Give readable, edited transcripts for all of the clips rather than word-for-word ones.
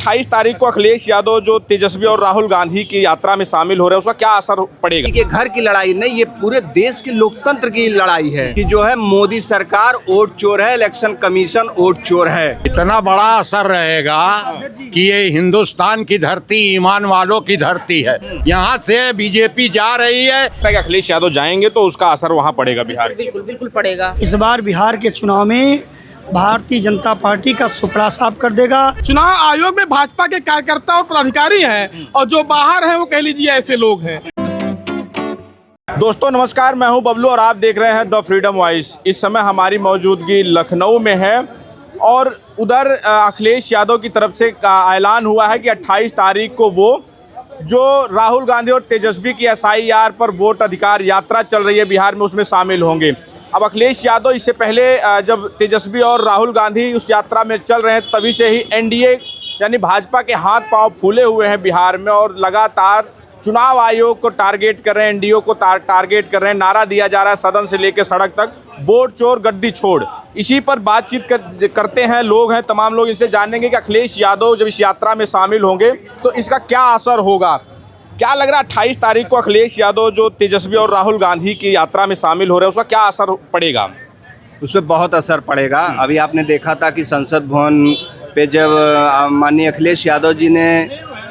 28 तारीख को अखिलेश यादव जो तेजस्वी और राहुल गांधी की यात्रा में शामिल हो रहे हैं, उसका क्या असर पड़ेगा? ये घर की लड़ाई नहीं, ये पूरे देश के लोकतंत्र की लड़ाई है कि जो है मोदी सरकार वोट चोर है, इलेक्शन कमीशन वोट चोर है। इतना बड़ा असर रहेगा कि ये हिंदुस्तान की धरती ईमान वालों की धरती है। यहाँ से बीजेपी जा रही है। अखिलेश यादव जाएंगे तो उसका असर वहाँ पड़ेगा बिहार? बिल्कुल बिल्कुल पड़ेगा। इस बार बिहार के चुनाव में भारतीय जनता पार्टी का सुपड़ा साफ कर देगा। चुनाव आयोग में भाजपा के कार्यकर्ता और पदाधिकारी हैं और जो बाहर हैं वो कह लीजिए ऐसे लोग हैं। दोस्तों नमस्कार, मैं हूं बबलू और आप देख रहे हैं द फ्रीडम वॉइस। इस समय हमारी मौजूदगी लखनऊ में है और उधर अखिलेश यादव की तरफ से ऐलान हुआ है कि 28 तारीख को वो जो राहुल गांधी और तेजस्वी की SIR पर वोट अधिकार यात्रा चल रही है बिहार में, उसमें शामिल होंगे। अब अखिलेश यादव इससे पहले जब तेजस्वी और राहुल गांधी उस यात्रा में चल रहे हैं तभी से ही NDA यानी भाजपा के हाथ पांव फूले हुए हैं बिहार में और लगातार चुनाव आयोग को टारगेट कर रहे हैं, NDA को टारगेट कर रहे हैं। नारा दिया जा रहा है सदन से लेकर सड़क तक, वोट चोर गद्दी छोड़। इसी पर बातचीत करते हैं, लोग हैं, तमाम लोग। इनसे जानेंगे कि अखिलेश यादव जब इस यात्रा में शामिल होंगे तो इसका क्या असर होगा। क्या लग रहा है 28 तारीख को अखिलेश यादव जो तेजस्वी और राहुल गांधी की यात्रा में शामिल हो रहे हैं, उसका क्या असर पड़ेगा? उस पर बहुत असर पड़ेगा। अभी आपने देखा था कि संसद भवन पे जब माननीय अखिलेश यादव जी ने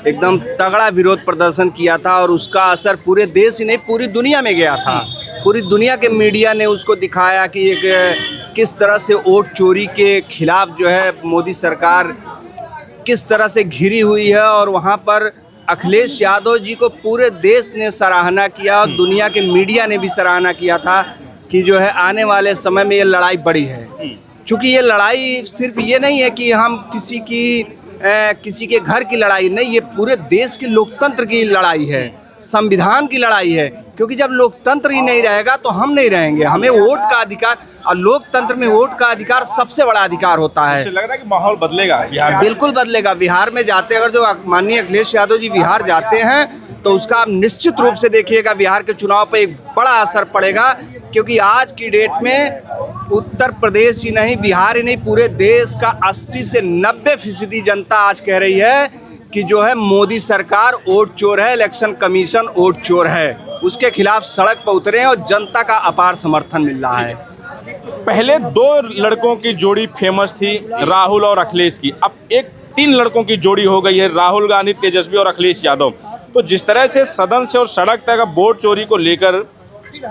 एकदम तगड़ा विरोध प्रदर्शन किया था और उसका असर पूरे देश ही नहीं पूरी दुनिया में गया था। पूरी दुनिया के मीडिया ने उसको दिखाया कि एक किस तरह से वोट चोरी के खिलाफ जो है मोदी सरकार किस तरह से घिरी हुई है। और वहाँ पर अखिलेश यादव जी को पूरे देश ने सराहना किया और दुनिया के मीडिया ने भी सराहना किया था कि जो है आने वाले समय में ये लड़ाई बड़ी है। चूँकि ये लड़ाई सिर्फ ये नहीं है कि हम किसी के घर की लड़ाई नहीं, ये पूरे देश के लोकतंत्र की लड़ाई है, संविधान की लड़ाई है। क्योंकि जब लोकतंत्र ही नहीं रहेगा तो हम नहीं रहेंगे। हमें वोट का अधिकार, और लोकतंत्र में वोट का अधिकार सबसे बड़ा अधिकार होता है। लग रहा है कि माहौल बदलेगा बिहार में? बिल्कुल बदलेगा। बिहार में जाते अगर जो माननीय अखिलेश यादव जी बिहार जाते हैं तो उसका आप निश्चित रूप से देखिएगा बिहार के चुनाव पर एक बड़ा असर पड़ेगा। क्योंकि आज की डेट में उत्तर प्रदेश ही नहीं, बिहार ही नहीं, पूरे देश का 80 से 90% जनता आज कह रही है कि जो है मोदी सरकार वोट चोर है, इलेक्शन कमीशन वोट चोर है। उसके खिलाफ सड़क पर उतरे हैं और जनता का अपार समर्थन मिल रहा है। पहले 2 लड़कों की जोड़ी फेमस थी, राहुल और अखिलेश की। अब 3 लड़कों की जोड़ी हो गई है, राहुल गांधी, तेजस्वी और अखिलेश यादव। तो जिस तरह से सदन से और सड़क तक वोट चोरी को लेकर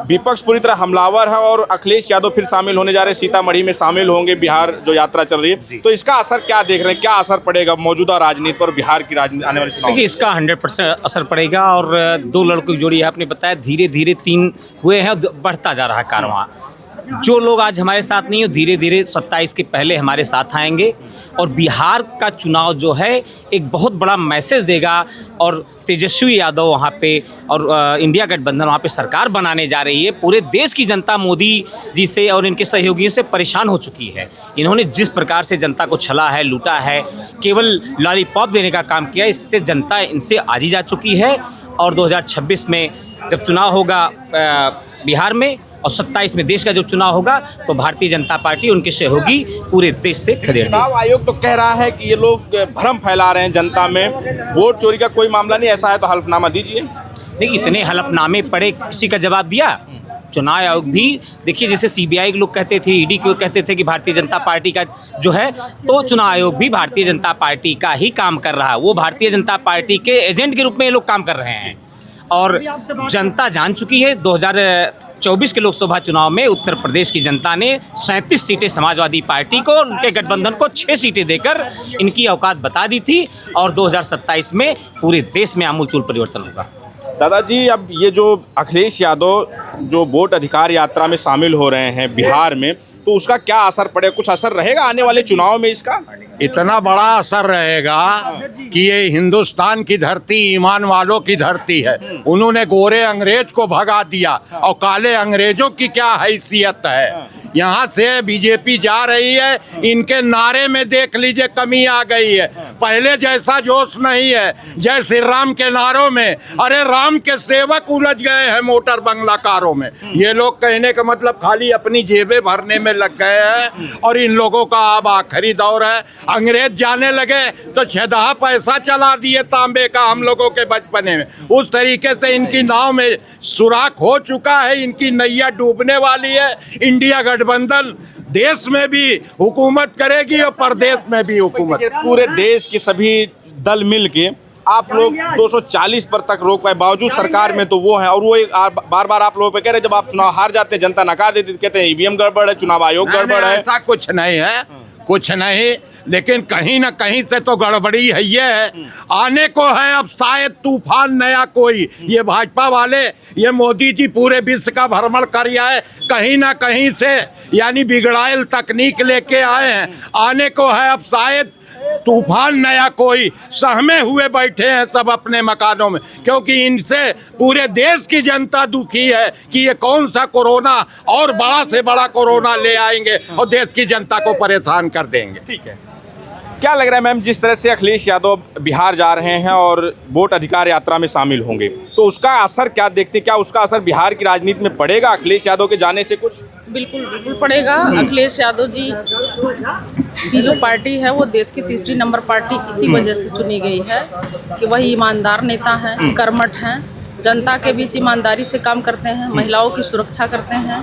विपक्ष पूरी तरह हमलावर है और अखिलेश यादव फिर शामिल होने जा रहे हैं, सीतामढ़ी में शामिल होंगे बिहार जो यात्रा चल रही है, तो इसका असर क्या देख रहे हैं? क्या असर पड़ेगा मौजूदा राजनीति पर, बिहार की राजनीति आने वाले चुनाव? देखिए, इसका 100% असर पड़ेगा। और 2 लड़कों की जोड़ी आपने बताया, धीरे धीरे 3 हुए हैं, बढ़ता जा रहा है कारवां। जो लोग आज हमारे साथ नहीं हो, धीरे धीरे 27 के पहले हमारे साथ आएंगे और बिहार का चुनाव जो है एक बहुत बड़ा मैसेज देगा। और तेजस्वी यादव वहाँ पे और इंडिया गठबंधन वहाँ पे सरकार बनाने जा रही है। पूरे देश की जनता मोदी जी से और इनके सहयोगियों से परेशान हो चुकी है। इन्होंने जिस प्रकार से जनता को छला है, लूटा है, केवल लॉलीपॉप देने का काम किया, इससे जनता इनसे आजी जा चुकी है। और 2026 में जब चुनाव होगा बिहार में और 27 में देश का जब चुनाव होगा तो भारतीय जनता पार्टी उनके सहयोगी पूरे देश से खड़े। चुनाव आयोग तो कह रहा है कि ये लोग भ्रम फैला रहे हैं जनता में, वोट चोरी का कोई मामला नहीं, ऐसा है तो हल्फनामा दीजिए। नहीं, इतने हलफनामे पड़े, किसी का जवाब दिया? चुनाव आयोग भी देखिए, जैसे CBI के लोग कहते थे, ED के लोग कहते थे कि भारतीय जनता पार्टी का जो है, तो चुनाव आयोग भी भारतीय जनता पार्टी का ही काम कर रहा है। वो भारतीय जनता पार्टी के एजेंट के रूप में ये लोग काम कर रहे हैं। और जनता जान चुकी है, 2024 के लोकसभा चुनाव में उत्तर प्रदेश की जनता ने 37 सीटें समाजवादी पार्टी को, उनके गठबंधन को 6 सीटें देकर इनकी औकात बता दी थी। और 2027 में पूरे देश में आमूलचूल परिवर्तन होगा। दादाजी, अब ये जो अखिलेश यादव जो वोट अधिकार यात्रा में शामिल हो रहे हैं बिहार में, तो उसका क्या असर पड़ेगा? कुछ असर रहेगा आने वाले चुनाव में इसका? इतना बड़ा असर रहेगा कि ये हिंदुस्तान की धरती ईमान वालों की धरती है। उन्होंने गोरे अंग्रेज को भगा दिया और काले अंग्रेजों की क्या हैसियत है। यहाँ से बीजेपी जा रही है, इनके नारे में देख लीजिए कमी आ गई है। पहले जैसा जोश नहीं है। जय श्री राम के नारों में अरे राम के सेवक उलझ गए हैं मोटर बंगला कारों में। ये लोग कहने का मतलब खाली अपनी जेबें भरने में में लग गए हैं और इन लोगों का अब आखिरी दौर है। अंग्रेज जाने लगे तो 6 पैसा चला दिए तांबे का हम लोगों के बचपने में। उस तरीके से इनकी नाव में सुराख हो चुका है, इनकी नैया डूबने वाली है। इंडिया गठबंधन देश में भी हुकूमत करेगी और प्रदेश में भी हुकूमत। पूरे देश के सभी दल मिल के आप लोग 240 पर तक रोक पाए, बावजूद सरकार में तो वो है। और वो एक बार बार आप लोगों पे कह रहे, जब आप चुनाव हार जाते हैं जनता नकार देती, कहते हैं ईवीएम गड़बड़ है, चुनाव आयोग गड़बड़ है। ऐसा कुछ नहीं है, कुछ नहीं, लेकिन कहीं ना कहीं से तो गड़बड़ी है। ये है आने को है अब शायद तूफान नया कोई। ये भाजपा वाले, ये मोदी जी पूरे विश्व का भ्रमण कर आए, कहीं ना कहीं से यानी बिगड़ायल तकनीक लेके आए हैं। आने को है अब शायद तूफान नया कोई। सहमे हुए बैठे हैं सब अपने मकानों में, क्योंकि इनसे पूरे देश की जनता दुखी है कि ये कौन सा कोरोना और बड़ा से बड़ा कोरोना ले आएंगे और देश की जनता को परेशान कर देंगे। ठीक है, क्या लग रहा है मैम, जिस तरह से अखिलेश यादव बिहार जा रहे हैं और वोट अधिकार यात्रा में शामिल होंगे, तो उसका असर क्या देखते हैं? क्या उसका असर बिहार की राजनीति में पड़ेगा अखिलेश यादव के जाने से कुछ? बिल्कुल बिल्कुल पड़ेगा। अखिलेश यादव जी की जो पार्टी है वो देश की तीसरी नंबर पार्टी इसी वजह से चुनी गई है कि वही ईमानदार नेता हैं, कर्मठ हैं, जनता के बीच ईमानदारी से काम करते हैं, महिलाओं की सुरक्षा करते हैं,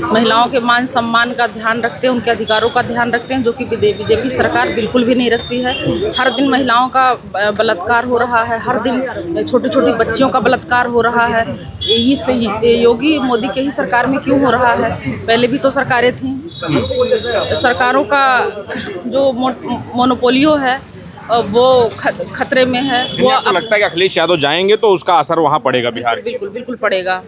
महिलाओं के मान सम्मान का ध्यान रखते हैं, उनके अधिकारों का ध्यान रखते हैं, जो कि बीजेपी सरकार बिल्कुल भी नहीं रखती है। हर दिन महिलाओं का बलात्कार हो रहा है, हर दिन छोटी छोटी बच्चियों का बलात्कार हो रहा है। ये योगी मोदी के ही सरकार में क्यों हो रहा है? पहले भी तो सरकारें थीं। सरकारों का जो मोनोपोलियो है वो खतरे में है। वो आपको लगता है कि अखिलेश यादव जाएंगे तो उसका असर वहाँ पड़ेगा बिहार? बिल्कुल बिल्कुल पड़ेगा।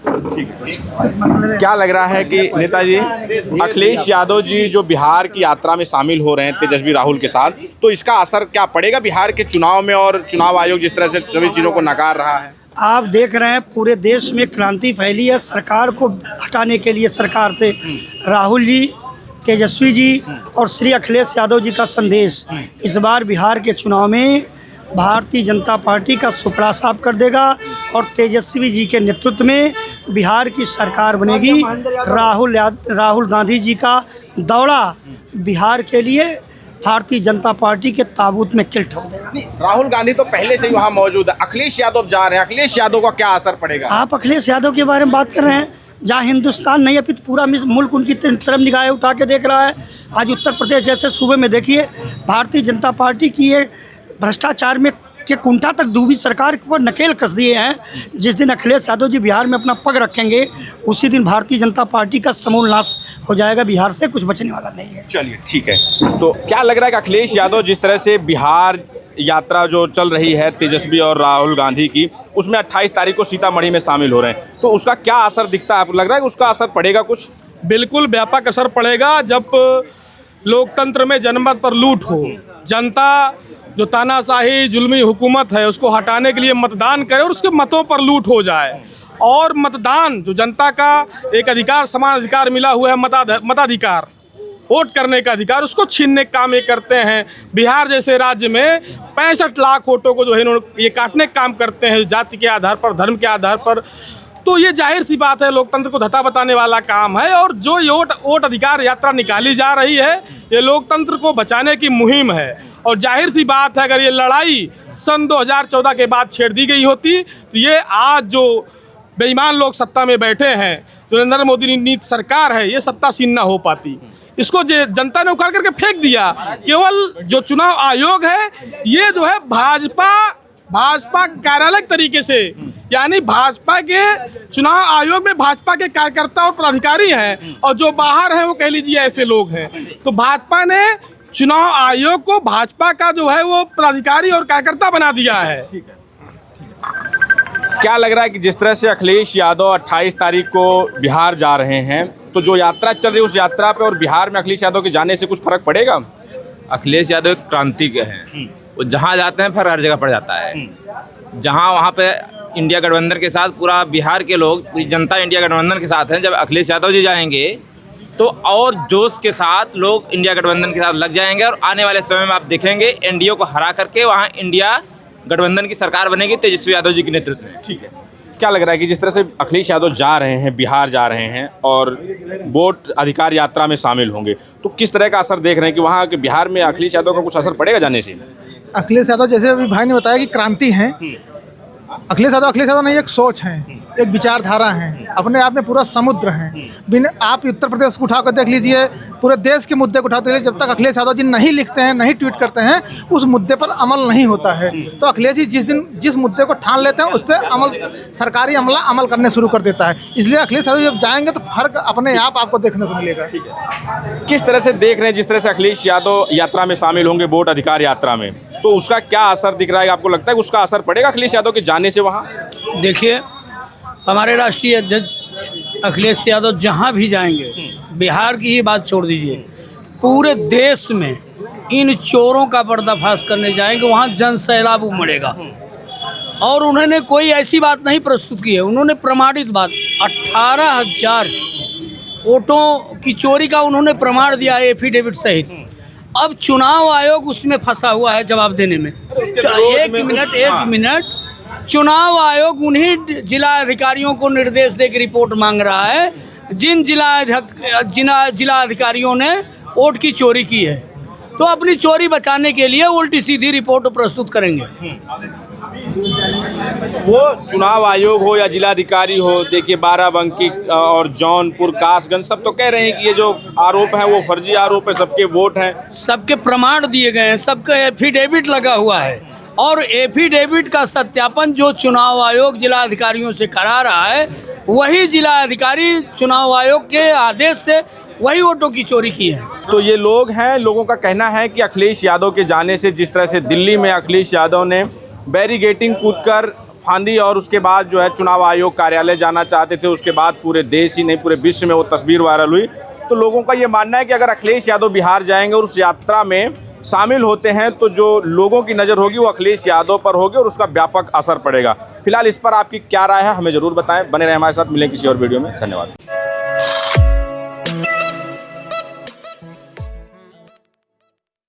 क्या लग रहा है कि नेताजी अखिलेश यादव जी जो बिहार की यात्रा में शामिल हो रहे हैं तेजस्वी राहुल के साथ, तो इसका असर क्या पड़ेगा बिहार के चुनाव में? और चुनाव आयोग जिस तरह से सभी चीज़ों को नकार रहा है, आप देख रहे हैं पूरे देश में क्रांति फैली है सरकार को हटाने के लिए। सरकार से राहुल जी, तेजस्वी जी और श्री अखिलेश यादव जी का संदेश इस बार बिहार के चुनाव में भारतीय जनता पार्टी का सुपड़ा साफ कर देगा और तेजस्वी जी के नेतृत्व में बिहार की सरकार बनेगी। राहुल गांधी जी का दौड़ा बिहार के लिए भारतीय जनता पार्टी के ताबूत में किल ठोक देगा। राहुल गांधी तो पहले से ही वहाँ मौजूद है, अखिलेश यादव जा रहे हैं, अखिलेश यादव का क्या असर पड़ेगा? आप अखिलेश यादव के बारे में बात कर रहे हैं, जहाँ हिंदुस्तान नहीं अपित पूरा मुल्क उनकी तरफ निगाहें उठा के देख रहा है। आज उत्तर प्रदेश जैसे सूबे में देखिए, भारतीय जनता पार्टी की ये भ्रष्टाचार में के कुंठा तक डूबी सरकार पर नकेल कस दिए हैं। जिस दिन अखिलेश यादव जी बिहार में अपना पग रखेंगे उसी दिन भारतीय जनता पार्टी का समूल नाश हो जाएगा, बिहार से कुछ बचने वाला नहीं है। चलिए ठीक है, तो क्या लग रहा है कि अखिलेश यादव जिस तरह से बिहार यात्रा जो चल रही है तेजस्वी और राहुल गांधी की, उसमें 28 तारीख को सीतामढ़ी में शामिल हो रहे हैं, तो उसका क्या असर दिखता है? आपको लग रहा है कि उसका असर पड़ेगा कुछ? बिल्कुल व्यापक असर पड़ेगा। जब लोकतंत्र में जनमत पर लूट हो, जनता जो तानाशाही जुल्मी हुकूमत है उसको हटाने के लिए मतदान करे और उसके मतों पर लूट हो जाए, और मतदान जो जनता का एक अधिकार, समान अधिकार मिला हुआ है, मताधिकार, वोट करने का अधिकार, उसको छीनने का काम ये करते हैं। बिहार जैसे राज्य में 65 लाख वोटों को जो है ये काटने का काम करते हैं जाति के आधार पर, धर्म के आधार पर। तो ये जाहिर सी बात है लोकतंत्र को धत्ता बताने वाला काम है। और जो ये वोट अधिकार यात्रा निकाली जा रही है ये लोकतंत्र को बचाने की मुहिम है। और जाहिर सी बात है अगर ये लड़ाई सन 2014 के बाद छेड़ दी गई होती तो ये आज जो बेईमान लोग सत्ता में बैठे हैं, जो नरेंद्र मोदी नीति सरकार है, ये सत्तासीन ना हो पाती। इसको जनता ने उखाड़ करके फेंक दिया। केवल जो चुनाव आयोग है ये जो है भाजपा कार्यालय तरीके से, यानी भाजपा के चुनाव आयोग में भाजपा के कार्यकर्ता और पदाधिकारी हैं, और जो बाहर हैं वो कह लीजिए ऐसे लोग हैं। तो भाजपा ने चुनाव आयोग को भाजपा का जो है वो पदाधिकारी और कार्यकर्ता बना दिया है। क्या लग रहा है कि जिस तरह से अखिलेश यादव 28 तारीख को बिहार जा रहे हैं, तो जो यात्रा चल रही है उस यात्रा पे और बिहार में अखिलेश यादव के जाने से कुछ फर्क पड़ेगा? अखिलेश यादव एक क्रांति के हैं, वो जहाँ जाते हैं फिर हर जगह पड़ जाता है। जहाँ वहाँ पे इंडिया गठबंधन के साथ पूरा बिहार के लोग, पूरी जनता इंडिया गठबंधन के साथ हैं। जब अखिलेश यादव जी जाएंगे तो और जोश के साथ लोग इंडिया गठबंधन के साथ लग जाएंगे, और आने वाले समय में आप देखेंगे एनडीए को हरा करके वहाँ इंडिया गठबंधन की सरकार बनेगी तेजस्वी यादव जी के नेतृत्व में। ठीक है, क्या लग रहा है कि जिस तरह से अखिलेश यादव जा रहे हैं, बिहार जा रहे हैं और वोट अधिकार यात्रा में शामिल होंगे, तो किस तरह का असर देख रहे हैं कि वहाँ के बिहार में अखिलेश यादव का कुछ असर पड़ेगा जाने से? अखिलेश यादव जैसे अभी भाई ने बताया कि क्रांति है। अखिलेश यादव नहीं, एक सोच है, एक विचारधारा है, अपने आप में पूरा समुद्र है। बिन आप उत्तर प्रदेश को उठाकर देख लीजिए, पूरे देश के मुद्दे को उठाते हैं, जब तक अखिलेश यादव जी नहीं लिखते हैं, नहीं ट्वीट करते हैं, उस मुद्दे पर अमल नहीं होता है। तो अखिलेश जी जिस मुद्दे को ठान लेते हैं उस पर सरकारी अमला अमल करने शुरू कर देता है। इसलिए अखिलेश यादव जब जाएंगे तो फर्क अपने आप आपको देखने को मिलेगा। किस तरह से देख रहे हैं जिस तरह से अखिलेश यादव यात्रा में शामिल होंगे, वोट अधिकार यात्रा में, तो उसका क्या असर दिख रहा है? आपको लगता है कि उसका असर पड़ेगा अखिलेश यादव के जाने से वहाँ? देखिए, हमारे राष्ट्रीय अध्यक्ष अखिलेश यादव जहाँ भी जाएंगे, बिहार की ही बात छोड़ दीजिए, पूरे देश में इन चोरों का पर्दाफाश करने जाएंगे, वहाँ जन सैलाब उमड़ेगा। और उन्होंने कोई ऐसी बात नहीं प्रस्तुत की है, उन्होंने प्रमाणित बात 18,000 वोटों की चोरी का उन्होंने प्रमाण दिया है एफिडेविट सहित। अब चुनाव आयोग उसमें फंसा हुआ है जवाब देने में। एक मिनट, चुनाव आयोग उन्हीं जिला अधिकारियों को निर्देश देकर रिपोर्ट मांग रहा है जिन जिला अधिकारियों ने वोट की चोरी की है, तो अपनी चोरी बचाने के लिए उल्टी सीधी रिपोर्ट प्रस्तुत करेंगे। वो चुनाव आयोग हो या जिलाधिकारी हो, देखिए बाराबंकी और जौनपुर, कासगंज सब तो कह रहे हैं कि ये जो आरोप है वो फर्जी आरोप है, सबके वोट हैं, सबके प्रमाण दिए गए हैं, सबका एफिडेविट लगा हुआ है। और एफिडेविट का सत्यापन जो चुनाव आयोग जिला अधिकारियों से करा रहा है, वही जिला अधिकारी चुनाव आयोग के आदेश से वही वोटों की चोरी की है। तो ये लोग हैं, लोगों का कहना है कि अखिलेश यादव के जाने से, जिस तरह से दिल्ली में अखिलेश यादव ने बैरिगेटिंग कूदकर फांदी और उसके बाद जो है चुनाव आयोग कार्यालय जाना चाहते थे, उसके बाद पूरे देश ही नहीं पूरे विश्व में वो तस्वीर वायरल हुई, तो लोगों का ये मानना है कि अगर अखिलेश यादव बिहार जाएंगे और उस यात्रा में शामिल होते हैं तो जो लोगों की नज़र होगी वो अखिलेश यादव पर होगी और उसका व्यापक असर पड़ेगा। फिलहाल इस पर आपकी क्या राय है हमें ज़रूर बताएं। बने रहें हमारे साथ, मिलें किसी और वीडियो में। धन्यवाद।